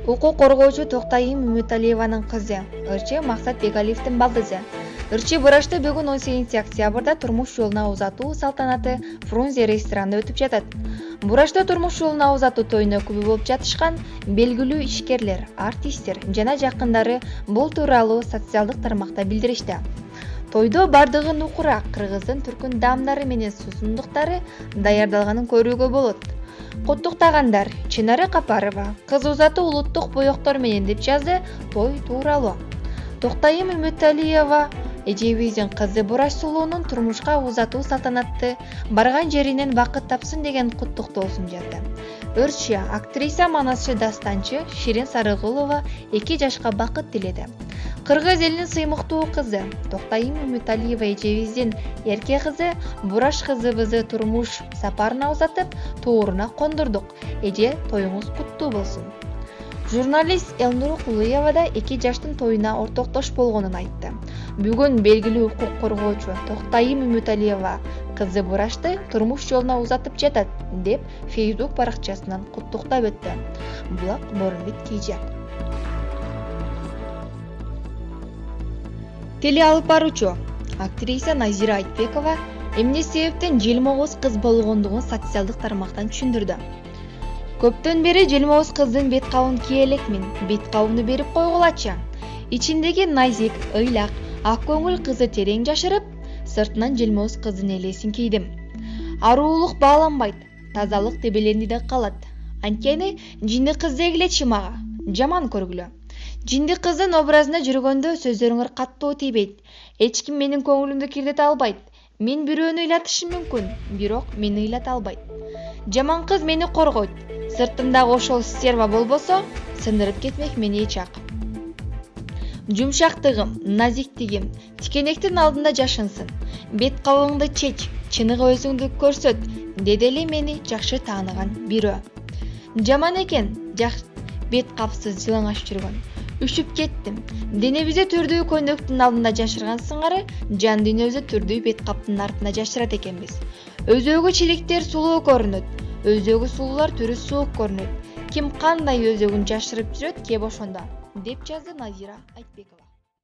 Укук коргоочу Токтайым Үмүталиеванын кызы, ырчы Максат Бегалиевдин балдызы. Ырчы Бурашта бүгүн 18 октябрда турмуш жолуна узатуу салтанаты Фрунзе ресторанында өтүп жатат. Бурашта турмуш жолуна узатуу тоюна күбө болуп жатышкан белгилүү ишкерлер, артисттер жана жакындары бул тууралуу социалдык тармакта билдиришти. Тойдо бардыгы нукура кыргыздын түркүн даамдары менен суусундуктары даярдалганын көрүүгө болот. Куттуктагандар Чынары Капарова кыз узатуу улуттук боектор менен деп жазды той тууралуу. Токтайым Үмүталиева эжебиздин кызы Бураш Сулуунун турмушка узатуу салтанатты барган жеринен бакыт тапсын деген куттуктоосун жазды. Ырчы актриса манасчы дастанчы Ширин Сарыгулова 2 жашка бакыт тиледи. Кыргыз элинин сыймыктуу кызы Токтайым Үмүталиева эжебиздин эрке кызы Бураш кызыбызды турмуш сапарына узатып, тууруна кондурдук. Эже тоюңуз куттуу болсун. Журналист Элнур Кулуева да 2 жаштын тоюна ортоктош болгонун айтты. Бүгүн белгилүү укук коргоочу Токтайым Үмүталиева кызы Бурашты турмуш жолуна узатып жатат деп Facebook баракчасынан куттуктап өттү. Булак Боронбек Кийже. Теле алып баруучу актриса Назира Айтбекова эмне себептен желмоос кыз болгондугун социалдык тармактан түшүндүрдү. Көптөн бери желмоос кыздын бет кабын кие элекмин, бет кабымды берип койгулачы. Ичиндеги назик, ыйлак, ак көңүл кызы терең жашырып, сыртынан желмоос кыздын элесин кийдим. Аруулук бааланбайт, тазалык тебеленди калат. Анткени жинди кыз дегилечи мага, жаман көргүлө. Жинди кыздын образына жүргөндө сөздөрүңөр каттуу тийбейт. Эч ким менин көңүлүмдү кирдете албайт. Мен бирөөнү ыйлатышым мүмкүн, бирок мени ыйлата албайт. Жаман кыз мени коргойт. Сыртымдагы ошол стерва болбосо, сындырып кетмек мени эч ак. Жумшактыгым, назиктигим тикенектин алдында жашынсын. Бет кабыңды чеч, чыныгы өзүңдү көрсөт, деди эле мени жакшы тааныган бирөө. Жаман экен, бет капсыз жылаңаш жүргөн. Үшүп кеттим. Денебизде түрдүү көйнөктүн алдында жашырган сыңары, жан дүйнөбүздө түрдүү бет каптын артында жашырат экенбиз. Өзөгү чиликтер сулуу көрүнөт. Өзөгү сулуулар түрү суук көрүнөт. Ким кандай өзөгүн жашырып жүрөт кеп ошондо, деп жазды Назира Айтбекова.